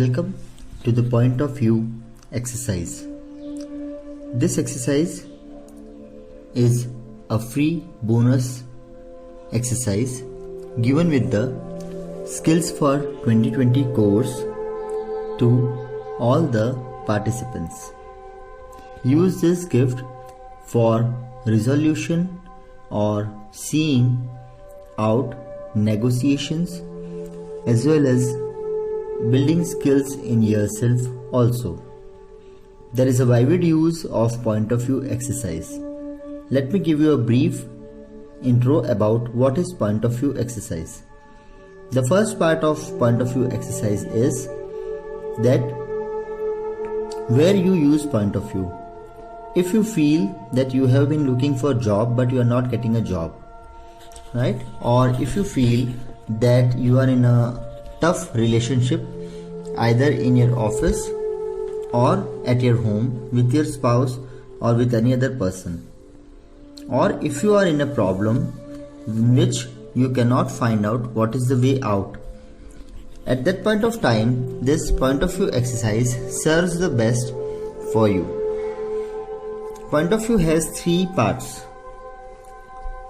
Welcome to the point of view exercise. This exercise is a free bonus exercise given with the Skills for 2020 course to all the participants. Use this gift for resolution or seeing out negotiations as well as building skills in yourself also. There is a wide use of point of view exercise. Let me give you a brief intro about what is point of view exercise. The first part of point of view exercise is that where you use point of view. If you feel that you have been looking for a job but you are not getting a job, right? Or if you feel that you are in a tough relationship either in your office or at your home with your spouse or with any other person, or if you are in a problem in which you cannot find out what is the way out, at that point of time this point of view exercise serves the best for you. Point of view has three parts.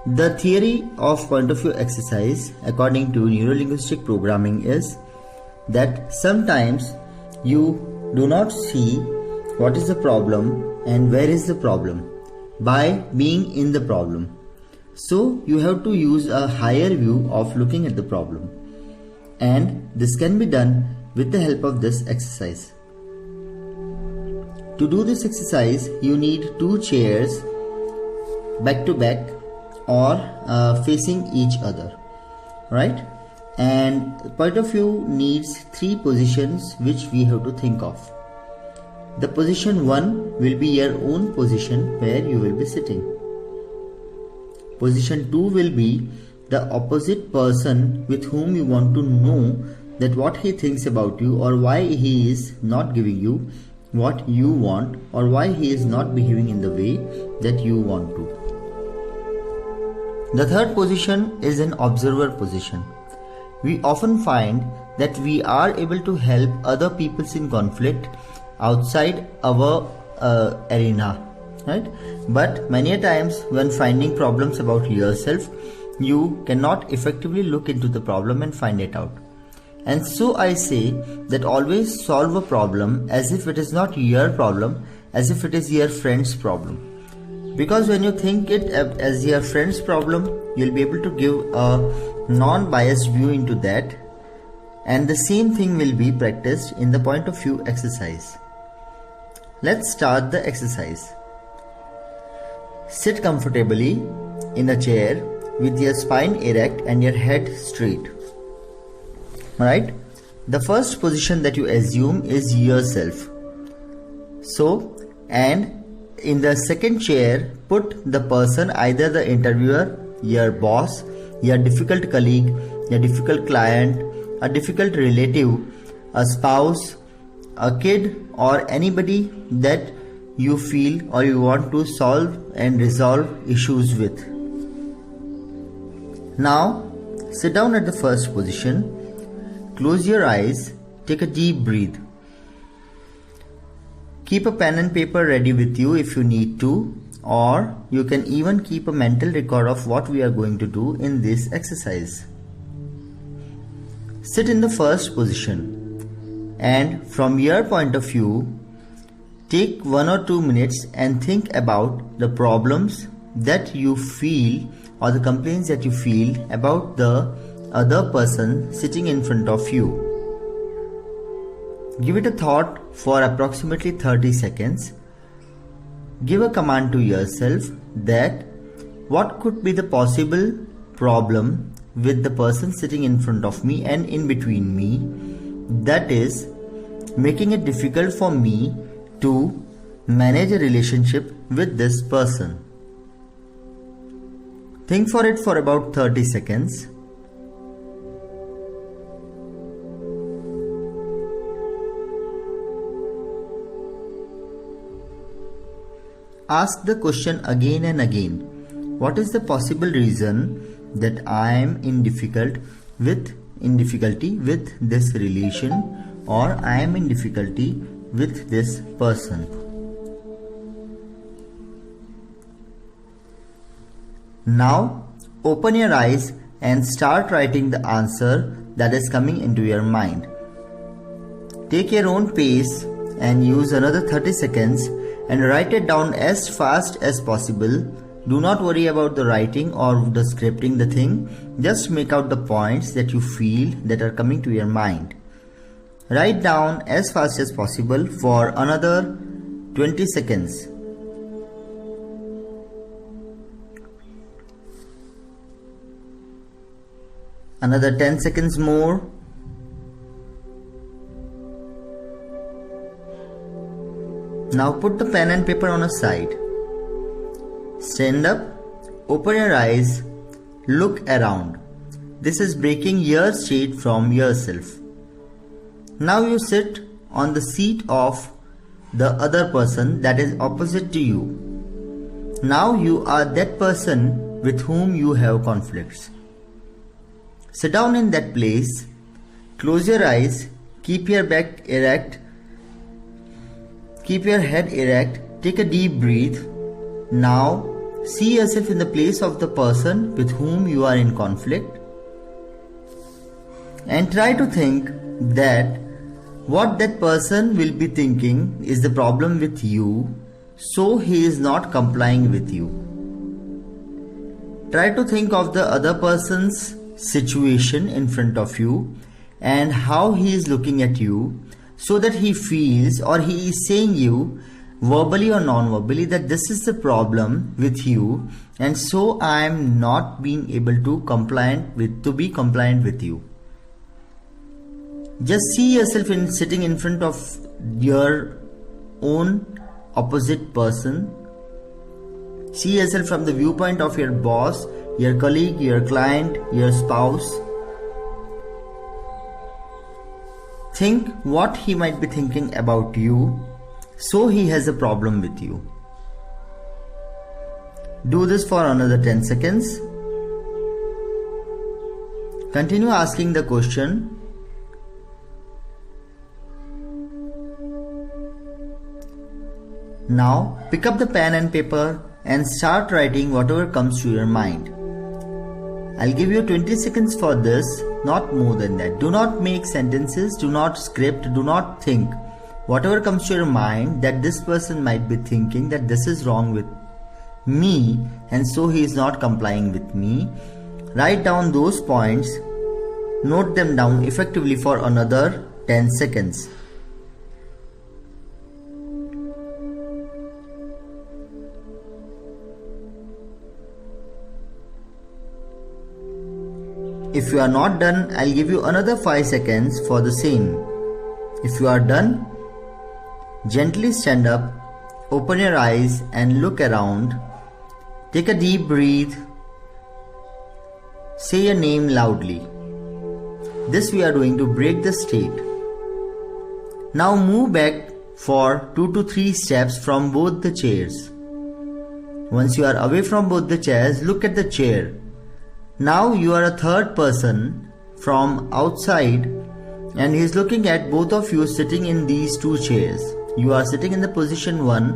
The theory of point of view exercise according to neurolinguistic programming is that sometimes you do not see what is the problem and where is the problem by being in the problem. So you have to use a higher view of looking at the problem, and this can be done with the help of this exercise. To do this exercise you need two chairs back to back or facing each other, right? And point of view needs three positions which we have to think of. The position 1 will be your own position where you will be sitting. Position 2 will be the opposite person with whom you want to know that what he thinks about you or why he is not giving you what you want or why he is not behaving in the way that you want to. The third position is an observer position. We often find that we are able to help other people in conflict outside our arena, right? But many a times when finding problems about yourself, you cannot effectively look into the problem and find it out. And so I say that always solve a problem as if it is not your problem, as if it is your friend's problem. Because when you think it as your friend's problem, you'll be able to give a non-biased view into that, and the same thing will be practiced in the point of view exercise. Let's start the exercise. Sit comfortably in a chair with your spine erect and your head straight. Right? The first position that you assume is yourself. So, and in the second chair, put the person, either the interviewer, your boss, your difficult colleague, your difficult client, a difficult relative, a spouse, a kid, or anybody that you feel or you want to solve and resolve issues with. Now, sit down at the first position. Close your eyes, take a deep breath. Keep a pen and paper ready with you if you need to, or you can even keep a mental record of what we are going to do in this exercise. Sit in the first position, and from your point of view, take 1 or 2 minutes and think about the problems that you feel or the complaints that you feel about the other person sitting in front of you. Give it a thought for approximately 30 seconds. Give a command to yourself that what could be the possible problem with the person sitting in front of me and in between me that is making it difficult for me to manage a relationship with this person. Think for it for about 30 seconds. Ask the question again and again. What is the possible reason that I am in difficulty with this relation or I am in difficulty with this person. Now open your eyes and start writing the answer that is coming into your mind. Take your own pace and use another 30 seconds and write it down as fast as possible. Do not worry about the writing or the scripting the thing. Just make out the points that you feel that are coming to your mind. Write down as fast as possible for another 20 seconds. Another 10 seconds more. Now put the pen and paper on a side. Stand up, open your eyes, look around. This is breaking your state from yourself. Now you sit on the seat of the other person that is opposite to you. Now you are that person with whom you have conflicts. Sit down in that place, close your eyes, keep your back erect, keep your head erect, take a deep breath. Now see yourself in the place of the person with whom you are in conflict and try to think that what that person will be thinking is the problem with you, so he is not complying with you. Try to think of the other person's situation in front of you and how he is looking at you, so that he feels or he is saying you verbally or non-verbally that this is the problem with you, and so I am not being able to be compliant with you. Just see yourself sitting in front of your own opposite person. See yourself from the viewpoint of your boss, your colleague, your client, your spouse. Think what he might be thinking about you, so he has a problem with you. Do this for another 10 seconds. Continue asking the question. Now pick up the pen and paper and start writing whatever comes to your mind. I'll give you 20 seconds for this, not more than that. Do not make sentences, do not script, do not think. Whatever comes to your mind that this person might be thinking that this is wrong with me and so he is not complying with me. Write down those points, note them down effectively for another 10 seconds. If you are not done, I'll give you another 5 seconds for the same. If you are done, gently stand up, open your eyes and look around. Take a deep breath. Say your name loudly. This we are doing to break the state. Now move back for 2 to 3 steps from both the chairs. Once you are away from both the chairs, look at the chair. Now you are a third person from outside and he is looking at both of you sitting in these 2 chairs. You are sitting in the position 1.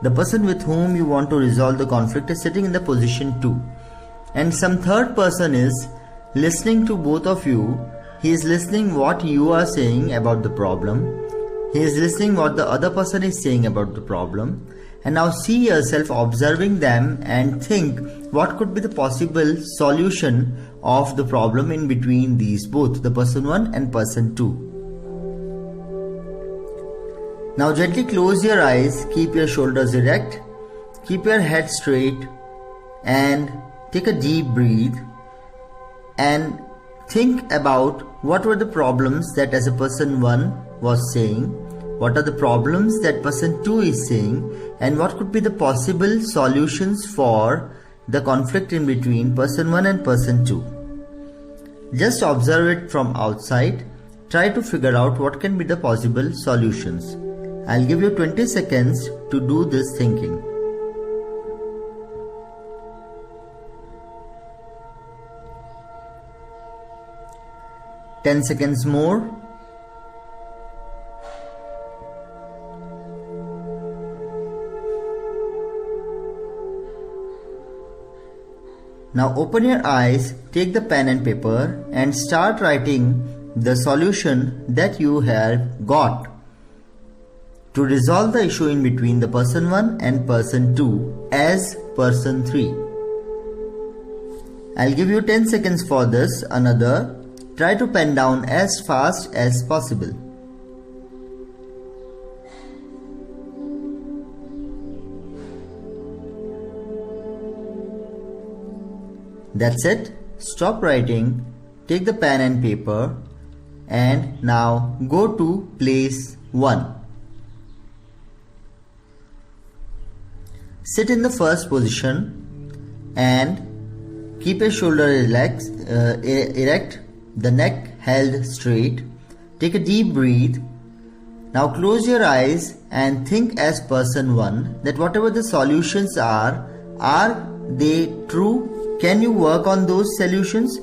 The person with whom you want to resolve the conflict is sitting in the position 2. And some third person is listening to both of you. He is listening what you are saying about the problem. He is listening what the other person is saying about the problem. And now see yourself observing them and think what could be the possible solution of the problem in between these both, the person 1 and person 2. Now gently close your eyes, keep your shoulders erect, keep your head straight and take a deep breath and think about what were the problems that as a person 1 was saying, what are the problems that person 2 is saying, and what could be the possible solutions for the conflict in between person 1 and person 2. Just observe it from outside. Try to figure out what can be the possible solutions. I'll give you 20 seconds to do this thinking. "10 seconds more. Now open your eyes, take the pen and paper and start writing the solution that you have got to resolve the issue in between the person 1 and person 2 as person 3. I'll give you 10 seconds for this. Try to pen down as fast as possible. That's it. Stop writing, take the pen and paper, and now go to place 1. Sit in the first position and keep your shoulder erect, the neck held straight. Take a deep breath. Now close your eyes and think as person 1 that whatever the solutions are they true? Can you work on those solutions,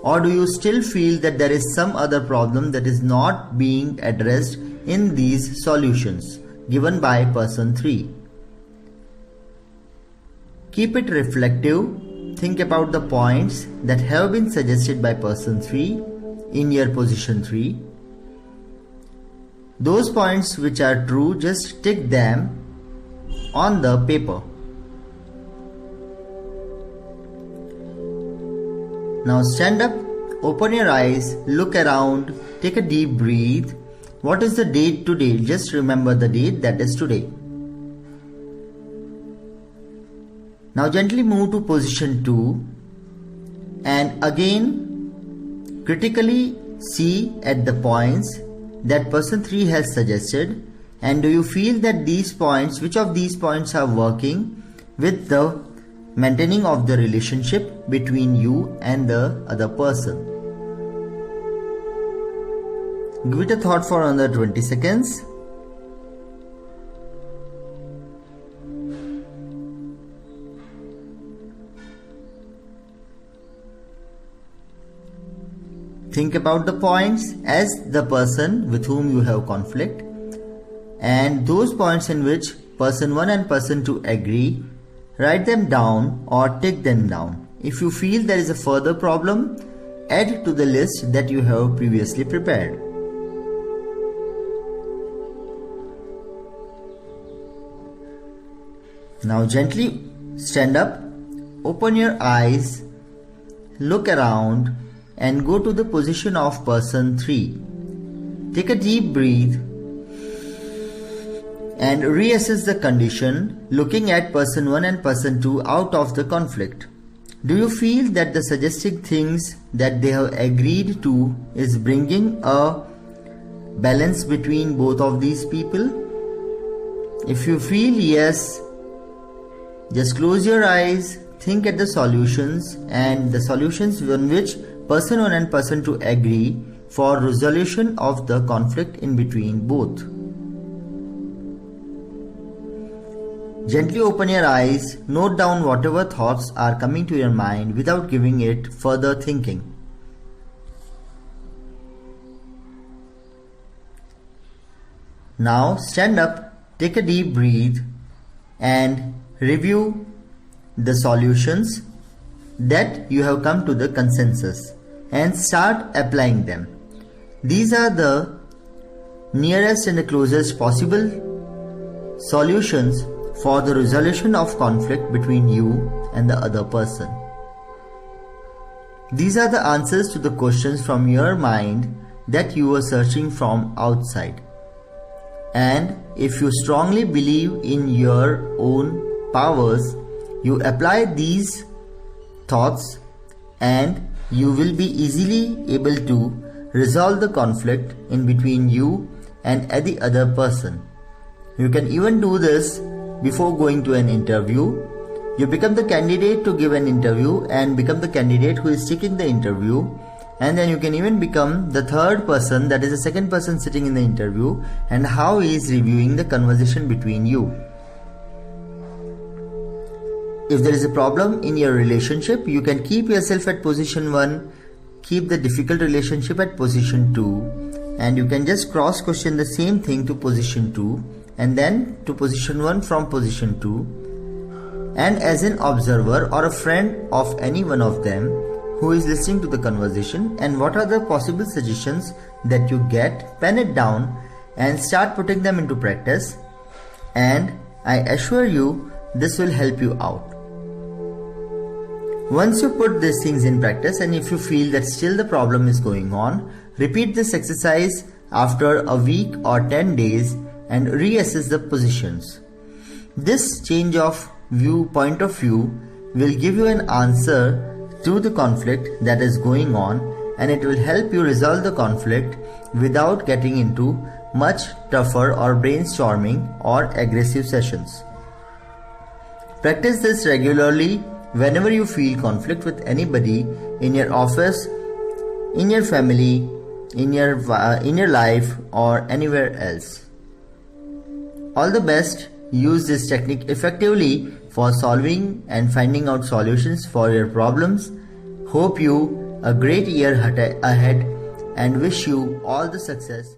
or do you still feel that there is some other problem that is not being addressed in these solutions given by person 3? Keep it reflective. Think about the points that have been suggested by person 3 in your position 3. Those points which are true, just tick them on the paper. Now stand up, open your eyes, look around, take a deep breath. What is the date today? Just remember the date, that is today. Now gently move to position 2 and again critically see at the points that person 3 has suggested, and do you feel that these points, which of these points are working with the maintaining of the relationship between you and the other person. Give it a thought for another 20 seconds. Think about the points as the person with whom you have conflict, and those points in which person 1 and person 2 agree. Write them down or take them down. If you feel there is a further problem, add to the list that you have previously prepared. Now gently stand up, open your eyes, look around and go to the position of person 3. Take a deep breath and reassess the condition, looking at person 1 and person 2 out of the conflict. Do you feel that the suggested things that they have agreed to is bringing a balance between both of these people? If you feel yes, just close your eyes, think at the solutions and the solutions on which person 1 and person 2 agree for resolution of the conflict in between both. Gently open your eyes, note down whatever thoughts are coming to your mind without giving it further thinking. Now stand up, take a deep breath and review the solutions that you have come to the consensus and start applying them. These are the nearest and the closest possible solutions for the resolution of conflict between you and the other person. These are the answers to the questions from your mind that you were searching from outside. And if you strongly believe in your own powers, you apply these thoughts and you will be easily able to resolve the conflict in between you and the other person. You can even do this before going to an interview. You become the candidate to give an interview and become the candidate who is taking the interview, and then you can even become the third person, that is the second person sitting in the interview, and how he is reviewing the conversation between you. If there is a problem in your relationship, you can keep yourself at position 1, keep the difficult relationship at position 2, and you can just cross question the same thing to position 2 and then to position 1 from position 2, and as an observer or a friend of any one of them who is listening to the conversation, and what are the possible suggestions that you get, pen it down and start putting them into practice, and I assure you this will help you out. Once you put these things in practice, and if you feel that still the problem is going on, repeat this exercise after a week or 10 days and reassess the positions. This change of point of view will give you an answer to the conflict that is going on, and it will help you resolve the conflict without getting into much tougher or brainstorming or aggressive sessions. Practice this regularly whenever you feel conflict with anybody in your office, in your family, in your life, or anywhere else. All the best. Use this technique effectively for solving and finding out solutions for your problems. Hope you a great year ahead and wish you all the success.